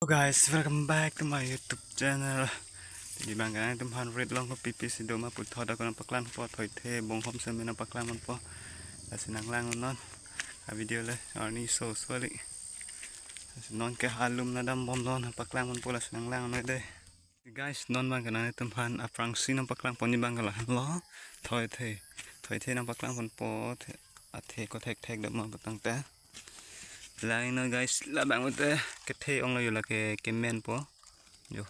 Hello guys, welcome back to my YouTube channel. Thì bạn gái tụm han red long có pipi si do ma put thoda ko ng paklan po thoi the bong hom sa men paklan man po. Sinang lang non. A video le arni so swali. Non ke halum na dam bom don paklan man po la sinang lang no de. Guys, non bang kana tụm han aprang sin paklan po ni bang kala lo thoi the ng paklan pon po a the ko thek thek da ma patang ta. Lain no guys, labang ute ke the ong lo yo la ke men po. Yo.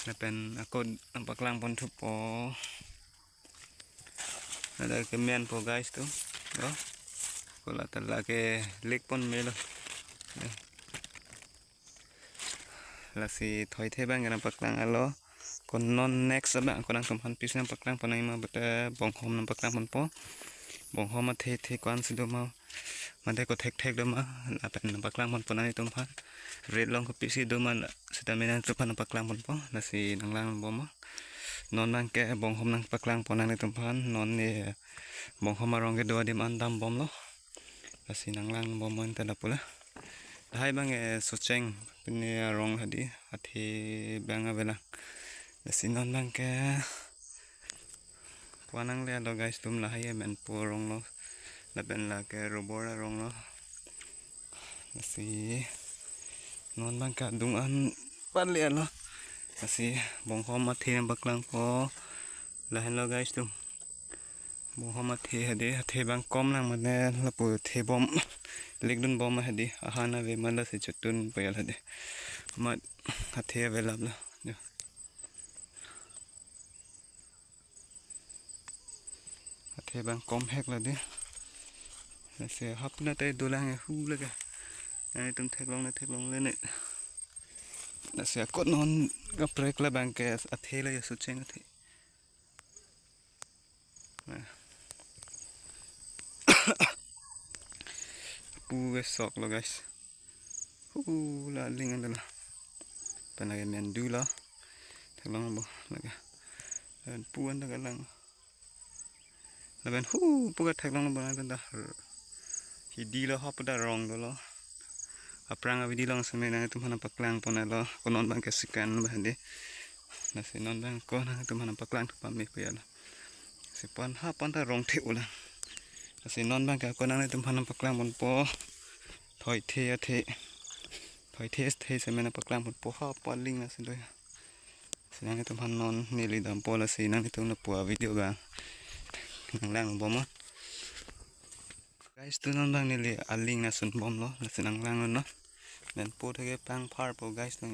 Là bên cột bạc lang pon thup po là cái men po guys tu đó còn là cái leg pon me lo là si thoi the bang cái bạc lang alo còn non next bạn còn đang cầm han pis bạc lang pon này mà bete bong hom bạc lang pon po bong hom mà the quan si do mà đây có thek đó mà là bên bạc lang pon này tum phan red long có pis si do mà stamina tu phan bạc lang pon po là si nang lang bom non nang ke bong hom nang paklang ponang tum phan non ni bong hom arong ke do dim andam bom lo asinang lang bom mon ta pula hai bang e socheng ni arong hadi athi bang avela asinon bang ke ponang le lo guys tum la hai men porong lo la ben la ke robor arong lo asi non bang ka dung an pan le lo asi bong hom ma the baklang po là hello guys tum bong hom the bang kom lang mane la pu the bom legdun bom hadi ahana ve mala se chutun payal hadi ma the available the bang kom hek la di se hap na te dolang hu la ga ai tum thek long lên này là sẽ cốt non gặp break là bang ke the la su cheng the pu ve sok lo guys la ling an la panai men du la thek long bo la ga pu an da lang la ben pu ga thek long bo na da hi di lo hop da rong do lo aprang abi di long sa men na tum hana paklang pon lo konon bang ke sikan ba de na se non bang ko na tum hana paklang pa me pa ya se pon ha pon da rong the ula si non bang ka ko na tum hana paklang pon po thoi the se men paklang pon po ha pon ling na se do si nang tum han non ni li dam po la si nang tum na po video ga nang lang bom mo guys tu non bang ni li aling na sun bom lo la si nang lang no men po the pang par po guys no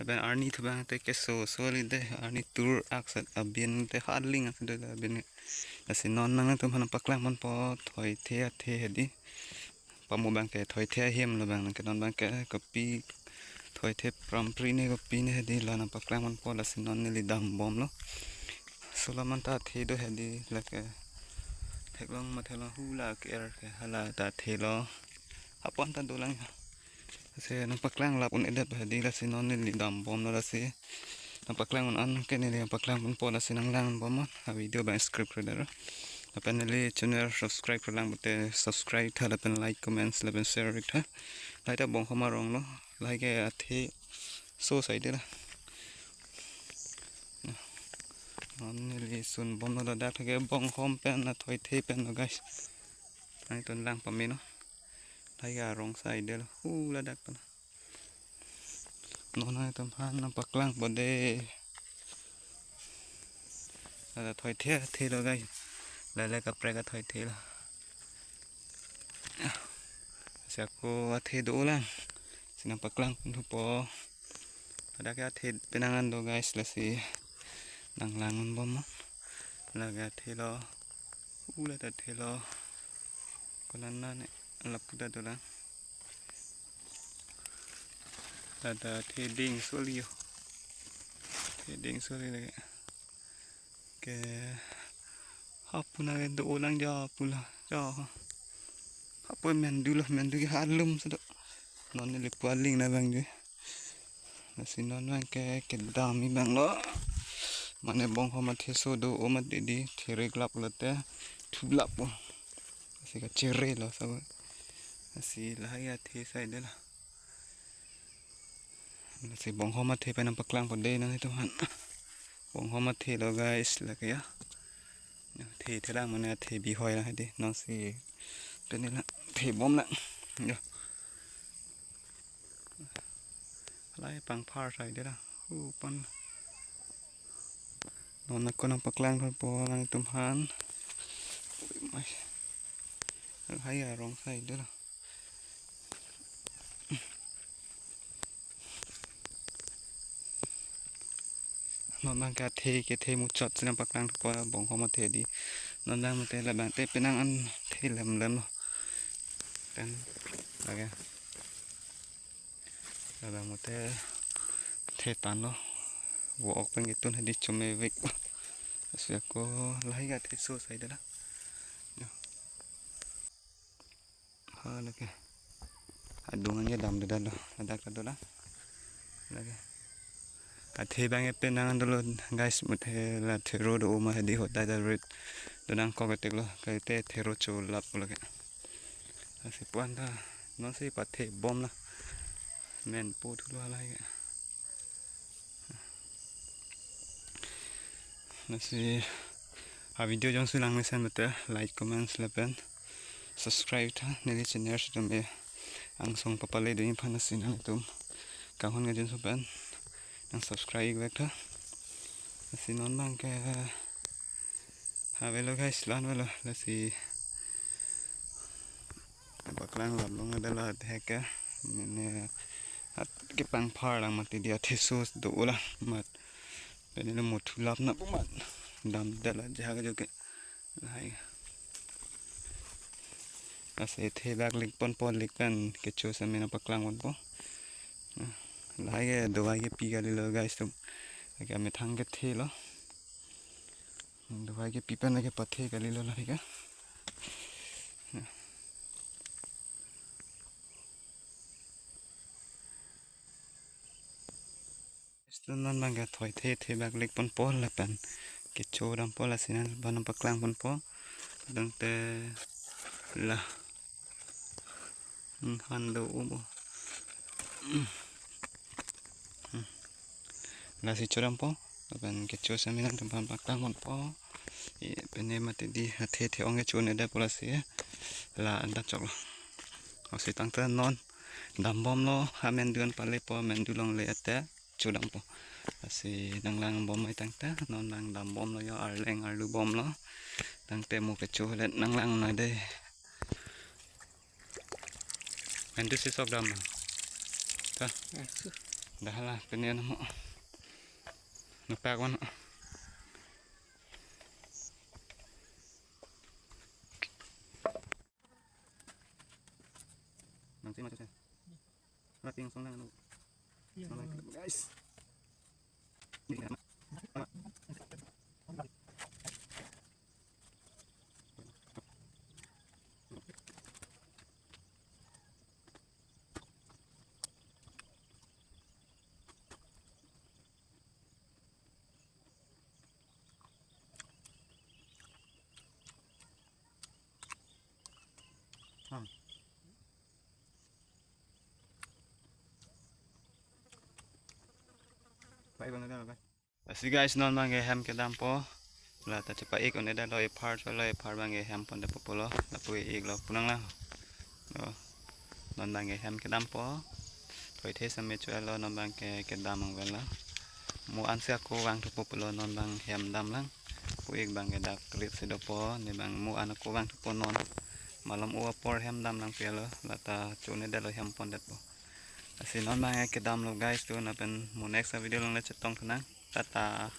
ben arni tu bang te ke so li de arni tur aksat abin te hadling as de ben asi non nang tum han paklang mon po thoi the hedi pamu bang ke thoi the hem lo bang ke non bang ke copy thoi the pram pri ne copy ne hedi la na paklang mon po la si non ni li dam bom lo solaman ta the do hedi la ke theklong ma thela hu la ke er ke hala ta the lo apon ta do lang se nang paklang lap un edet hedi la si non ni dam bom lo la si nang paklang un an ke ni paklang pun po la si nang lang bom ha video ba script re apa nili channel subscribe lang bute subscribe tha lapen like comments lapen share tha laita bong khoma rong lo like athi so side la nili sun bom lo da thake bong khom pen na thoi the pen no guys ai ton lang pa me no laika rong side la hu la dak pa no na tom phan na paklang bode la thoi the lo guys lại gặp cái thời thế là sẽ có thế đủ lang xin làm bạc lang thu po ada cái thế penangan do guys là si nang langun bom là cái thế lo là thế lo còn anh này lập cái đó lang là thế đinh số liu này cái hapuna do ulang ja pula ja hapo men du ki halum sado non ni paling na bang je na sinon bang ke dami bang lo mane bong ho ma the so do o ma di there glap late thublap po si ka chere lo sa si la ya the sai de la si bong homat he pa ng paklang po day nang ito han. Bong homat he lo guys lagi ya. Thì lang mà thì bị hoài là đi nó sẽ cái này là thì bom lặng nhá lại bằng par rồi đấy là pan nó là con ông bạc lang thôi po lang tôm hán mày hay là rong say đấy là nó đang cái thề một chọt trên bạc lang po bong không mà thề đi nó đang một thề là bạn tép bên ăn thề làm rồi tên là cái là bạn một thề tán đó vụ ốc bên cái tuần hay đi cho mẹ vịt sẽ có lấy cái thề số say đó ha là cái adungannya dam dah lo ada kado lah lagi thề bang epen nangan dulu guys một thề là thề road oma di hota da red donang ko ketek lo cái thề road chulap lagi si puan ta nó si pat thề bom lah men pu tu lo lagi nó si video jong sulang nisan betul like comment selepen subscribe ta nili channel situ me ang song papalay do yung panasin ang itum kahon nga dyan sa pan ang subscribe back ta kasi non bang kaya habelo guys lan wala lasi baklang lablong adalah heka at kipang par lang mati dia tesos do ulah mat pwede na mo tulap na pumat dam dala jaga juga hai kasi thề bạc lịch pon lịch pan cái chỗ xem mình paklang pon po lại cái đồ ai cái pi cái lơ guys tum cái mình thang cái thề lo đồ ai cái pi pan cái pat thề cái lơ lại cái non bang cái thỏi thề bạc lịch pon là pan cái chỗ đam po là xin ban paklang pon po đăng te là han do umo là si choram po ban ke cho sa minan tempat paklang mon po pene mati di the ong ke cho ne da pola si la anda chok lo o si tang ta non dam bom lo ha men duan pale po men du long le ate cho dam po si nang lang bom mai tang ta non lang dam bom lo yo ar leng ar lu bom lo tang te mo ke cho le nang lang noi de and this is of dam ta dah lah penian mo napak wan nanti macam ni nanti yang song lang guys ni kan baik banget dah guys. Asli guys non bang ham ke dampo. La ta cepat ik on eda loi part bang ham pon da popolo. La pui ik lo punang lah. Non bang ham ke dampo. Thoi the same chu lo non bang ke dam ang vel la. Mu an sia ko wang tu popolo non bang ham dam lang. Pui ik bang ke dak klit se do po ni bang mu an ko wang tu po non. Malam u por ham dam lang pe lo. La ta chu ne da lo ham pon dat po. Asi non bang ke dam lo guys tu na pen mu next video lang le chetong tenang. Tata